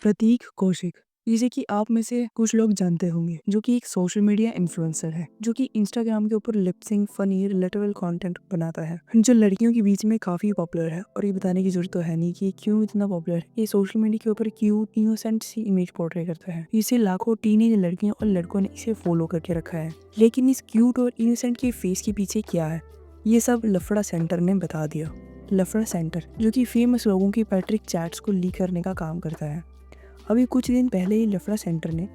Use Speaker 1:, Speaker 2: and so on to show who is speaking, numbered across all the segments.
Speaker 1: प्रतीक कौशिक, जिसे कि आप में से कुछ लोग जानते होंगे, जो कि एक सोशल मीडिया इन्फ्लुएंसर है, जो कि इंस्टाग्राम के ऊपर लिपसिंग फनी रिलेटेबल कंटेंट बनाता है, जो लड़कियों के बीच में काफी पॉपुलर है। और ये बताने की जरूरत तो है नहीं कि क्यों इतना पॉपुलर है। ये सोशल मीडिया के ऊपर क्यूट इनोसेंट सी इमेज पोर्ट्रे करता है। इसे लाखों टीनेज लड़कियों और लड़कों ने इसे फॉलो करके रखा है। लेकिन इस क्यूट और इनोसेंट के फेस के पीछे क्या है, ये सब लफड़ा सेंटर ने बता दिया। लफड़ा सेंटर, जो कि फेमस लोगों की पैट्रिक चैट्स को लीक करने का काम करता है। अभी कुछ दिन पहले ही लफड़ा सेंटर ने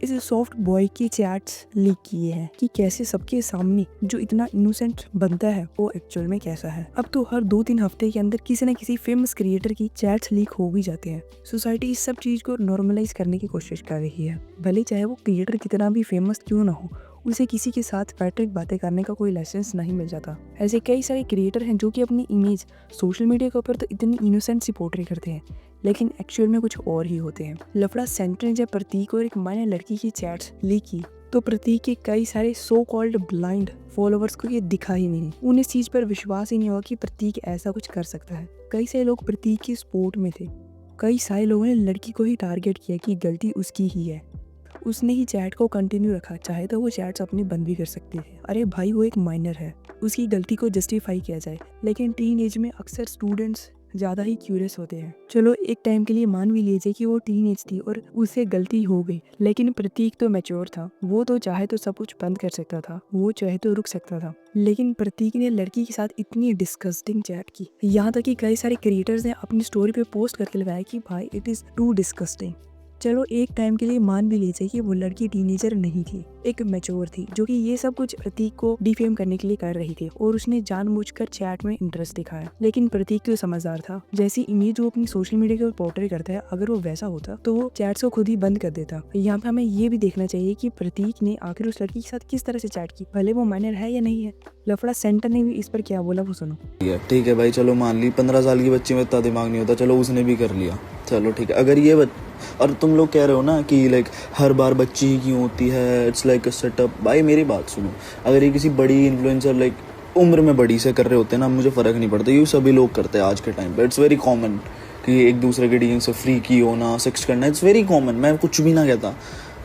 Speaker 1: इस सॉफ्ट बॉय की चैट्स लीक किए हैं कि कैसे सबके सामने जो इतना इनोसेंट बनता है वो एक्चुअल में कैसा है। अब तो हर 2-3 हफ्ते के अंदर किसी न किसी फेमस क्रिएटर की चैट्स लीक हो भी जाते हैं। सोसाइटी इस सब चीज को नॉर्मलाइज करने की कोशिश कर रही है, भले चाहे वो क्रिएटर कितना भी फेमस क्यों ना हो, उसे किसी के साथ पैट्रिक बातें करने का कोई लाइसेंस नहीं मिल जाता। ऐसे कई सारे क्रिएटर हैं जो कि अपनी इमेज सोशल मीडिया के ऊपर तो इतनी इनोसेंट सी पोर्ट्रे करते हैं, लेकिन एक्चुअल में कुछ और ही होते हैं। लफड़ा सेंटर ने जब प्रतीक और एक माइनर लड़की की चैट्स लीक की, तो प्रतीक के कई सारे सो कॉल्ड ब्लाइंड फॉलोअर्स को ये दिखा ही नहीं। उन्हें इस चीज पर विश्वास ही नहीं हुआ कि प्रतीक ऐसा कुछ कर सकता है। कई सारे लोग प्रतीक की सपोर्ट में थे। कई सारे लोगों ने लड़की को ही टारगेट किया कि गलती उसकी ही है, उसने ही चैट को कंटिन्यू रखा, चाहे तो वो चैट्स अपनी बंद भी कर सकती है। अरे भाई, वो एक माइनर है, उसकी गलती को जस्टिफाई किया जाए। लेकिन टीन एज में अक्सर स्टूडेंट्स ज़्यादा ही क्यूरियस होते हैं। चलो एक टाइम के लिए मान भी लीजिए कि वो टीन एज थी और उससे गलती हो गई, लेकिन प्रतीक तो मैच्योर था। वो तो चाहे तो सब कुछ बंद कर सकता था, वो चाहे तो रुक सकता था। लेकिन प्रतीक ने लड़की के साथ इतनी डिस्गस्टिंग चैट की, यहाँ तक कि कई सारे क्रिएटर्स ने अपनी स्टोरी पे पोस्ट करके लगाया कि भाई इट इज़ टू डिस्गस्टिंग। चलो एक टाइम के लिए मान भी लीजिए कि वो लड़की टीनेजर नहीं थी, एक मैच्योर थी, जो कि ये सब कुछ प्रतीक को डिफेम करने के लिए कर रही थी और उसने जानबूझकर चैट में इंटरेस्ट दिखाया। लेकिन प्रतीक तो समझदार था। जैसी इमेज वो अपनी सोशल मीडिया के ऊपर पोर्ट्रे करता है, अगर वो वैसा होता तो वो चैट्स को खुद ही बंद कर देता। यहाँ पे हमें ये भी देखना चाहिए कि प्रतीक ने आखिर उस लड़की के साथ किस तरह से चैट की, भले वो माइनर है या नहीं है। लफड़ा सेंटर ने भी इस पर क्या बोला वो सुनो।
Speaker 2: ठीक है भाई, चलो मान ली 15 साल की बच्ची में इतना दिमाग नहीं होता, चलो उसने भी कर लिया, चलो ठीक है। अगर ये और तुम लोग कह रहे हो ना कि लाइक हर बार बच्ची ही क्यों होती है, इट्स लाइक अ सेटअप। भाई मेरी बात सुनो, अगर ये किसी बड़ी इन्फ्लुएंसर लाइक उम्र में बड़ी से कर रहे होते हैं ना, मुझे फ़र्क नहीं पड़ता। ये सभी लोग करते हैं आज के टाइम पे, इट्स वेरी कॉमन कि एक दूसरे के डीएम से फ्री की होना, सेक्स करना, इट्स वेरी कॉमन। मैं कुछ भी ना कहता,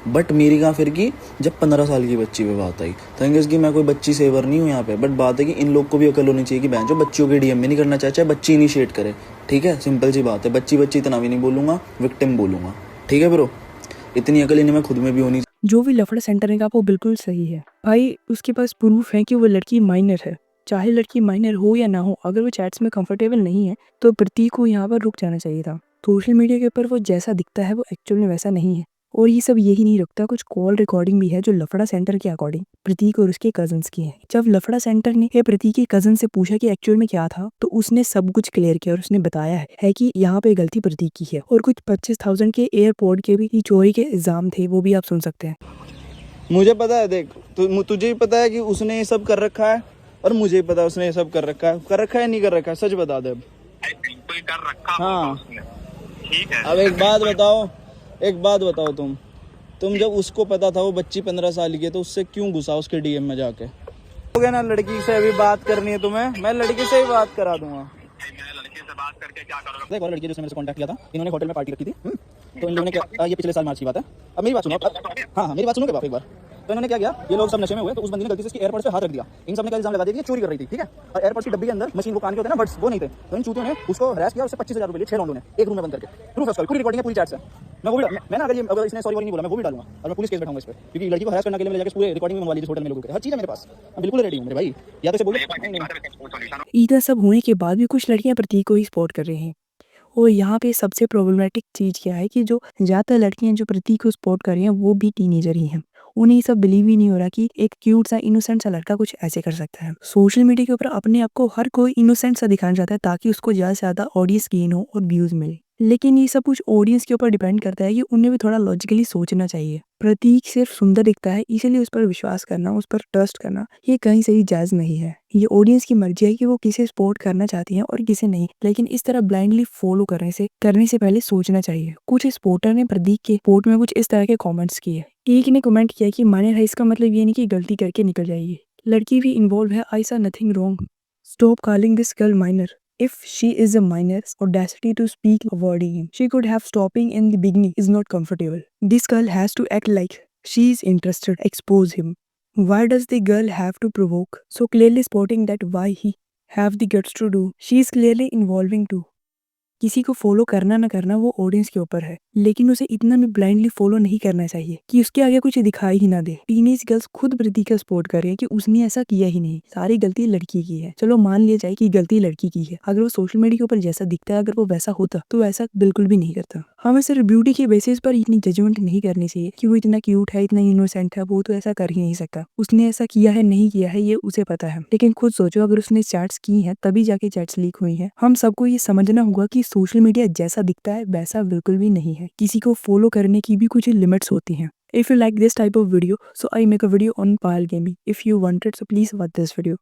Speaker 2: बट मेरी कहाँ फिर की जब 15 साल की बच्ची पे बात आई। थैंक इसकी मैं कोई बच्ची सेवर नहीं हूँ यहाँ पे, बट बात है कि इन लोग को भी अकल होनी चाहिए कि बहन जो बच्चियों के डीएम में नहीं करना चाहे बच्ची इनिशिएट करे। ठीक है, सिंपल सी बात है। बच्ची बच्ची इतना भी नहीं बोलूँगा, विक्टिम बोलूँगा। ठीक है ब्रो, इतनी अकल इन्हें मैं खुद में भी होनी।
Speaker 1: जो भी लफड़ा सेंटर ने कहा वो बिल्कुल सही है भाई। उसके पास प्रूफ है कि वो लड़की माइनर है। चाहे लड़की माइनर हो या ना हो, अगर वो चैट्स में कंफर्टेबल नहीं है तो प्रतीक को यहाँ पर रुक जाना चाहिए था। सोशल मीडिया के ऊपर वो जैसा दिखता है वो एक्चुअल में वैसा नहीं है। और ये सब यही नहीं रुकता, कुछ कॉल रिकॉर्डिंग भी है जो लफड़ा सेंटर के अकॉर्डिंग प्रतीक और उसके कजन्स की है। जब लफड़ा सेंटर ने प्रतीक के कजन से पूछा कि एक्चुअल में क्या था, तो उसने सब कुछ क्लियर किया और उसने बताया है कि यहाँ पे गलती प्रतीक की है। और कुछ 25,000 के एयरपोर्ट के भी चोरी के इल्जाम थे, वो भी आप सुन सकते हैं।
Speaker 2: मुझे पता है, देख तुझे भी पता है कि उसने ये सब कर रखा है, और मुझे भी पता है उसने ये सब कर रखा है नहीं कर रखा है। सच बता दे अब।
Speaker 3: बिल्कुल कर रखा
Speaker 2: हाँ
Speaker 3: उसने। ठीक है।
Speaker 2: अब एक बात बताओ तुम जब उसको पता था वो बच्ची 15 साल की है, तो उससे क्यों घुसा उसके डीएम में जाके? हो गया ना, लड़की से अभी बात करनी है तुम्हें, मैं लड़की से ही बात करा दूंगा।
Speaker 3: मैं लड़के से बात करके क्या करूँगा?
Speaker 2: देखो, और लड़की जिसने मेरे से कांटेक्ट किया था, इन्होंने होटल में पार्टी रखी थी। तो इन लोगों ने क्या, ये पिछले साल मार्च की बात है। अब मेरी बात सुनो। हाँ, मेरी बात सुनो एक बार। तो इन्होंने क्या किया, ये लोग सब नशे में हुए, तो उस बंदी ने गलती से इसके एयरपोर्ट पे हाथ रख दिया। इन सब ने क्या इल्जाम लगा दिया कि ये चोरी कर रही थी। ठीक है, और एयरपोर्ट की डब्बी के अंदर मशीन, वो कान के होते हैं ना बड्स, वो नहीं थे। तो इन चूतियों ने उसको हरास किया, उससे 25,000 रुपए लिए 6 राउंडों ने एक रूम में बंद करके। प्रूफ है उसका, पूरी रिकॉर्डिंग है, पूरी चैट से। मैं वो भी मैं ना, अगर इसने सॉरी नहीं बोला, मैं वो भी डालूंगा और मैं पुलिस केस बैठाऊंगा इस पे, क्योंकि लड़की को हरास करने के लिए मैंने जाके पूरे रिकॉर्डिंग मंगवा ली होटल में लोगों के। हर चीज है मेरे पास, मैं बिल्कुल रेडी हूँ मेरे भाई। या तो इसे बोलो।
Speaker 1: इतना सब होने के बाद भी कुछ लड़कियां प्रतीक को ही सपोर्ट कर रही हैं। और यहाँ पे सबसे प्रॉब्लमेटिक चीज़ क्या है कि जो ज़्यादातर लड़कियां जो प्रतीक को सपोर्ट कर रही हैं वो भी टीनेजर ही हैं। उन्हें ये सब बिलीव ही नहीं हो रहा कि एक क्यूट सा इनोसेंट सा लड़का कुछ ऐसे कर सकता है। सोशल मीडिया के ऊपर अपने आप को हर कोई इनोसेंट सा दिखाना चाहता है ताकि उसको ज़्यादा से ज़्यादा ऑडियंस गेन हो और व्यूज मिले। लेकिन ये सब कुछ ऑडियंस के ऊपर डिपेंड करता है कि उन्हें भी थोड़ा लॉजिकली सोचना चाहिए। प्रतीक सिर्फ सुंदर दिखता है, इसीलिए उस पर विश्वास करना, उस पर ट्रस्ट करना ये कहीं से भी जायज नहीं है। ये ऑडियंस की मर्जी है कि वो किसे सपोर्ट करना चाहती है और किसे नहीं। लेकिन इस तरह ब्लाइंडली फॉलो करने से पहले सोचना चाहिए। कुछ सपोर्टर ने प्रतीक के पोस्ट में कुछ इस तरह के कमेंट्स किए। एक ने कमेंट किया कि माइनर है, इसका मतलब ये नहीं कि गलती करके निकल जाएगी, लड़की भी इन्वॉल्व है, आई सा nothing wrong, stop calling this girl minor. If she is a minor's audacity to speak avoiding him, she could have stopping in the beginning is not comfortable. This girl has to act like she is interested, expose him. Why does the girl have to provoke? So clearly spotting that why he have the guts to do. She is clearly involving too. किसी को follow करना ना करना वो audience के ऊपर है, लेकिन उसे इतना भी ब्लाइंडली फॉलो नहीं करना चाहिए कि उसके आगे कुछ दिखाई ही ना दे। टीनेज गर्ल्स खुद प्रीति का सपोर्ट कर रही है कि उसने ऐसा किया ही नहीं, सारी गलती लड़की की है। चलो मान लिया जाए कि गलती लड़की की है, अगर वो सोशल मीडिया के ऊपर जैसा दिखता है अगर वो वैसा होता तो ऐसा बिल्कुल भी नहीं करता। हमें सिर्फ ब्यूटी के बेसिस पर इतनी जजमेंट नहीं करनी चाहिए कि वो इतना क्यूट है, इतना इनोसेंट है, वो तो ऐसा कर ही नहीं सकता। उसने ऐसा किया है नहीं किया है ये उसे पता है, लेकिन खुद सोचो अगर उसने चैट्स की हैं तभी जाके चैट्स लीक हुई हैं। हम सबको ये समझना होगा कि सोशल मीडिया जैसा दिखता है वैसा बिल्कुल भी नहीं है, किसी को फॉलो करने की भी कुछ लिमिट्स होती हैं। If you like this type of video, so I make a video on Payal Gaming. If you want it, so please watch this video.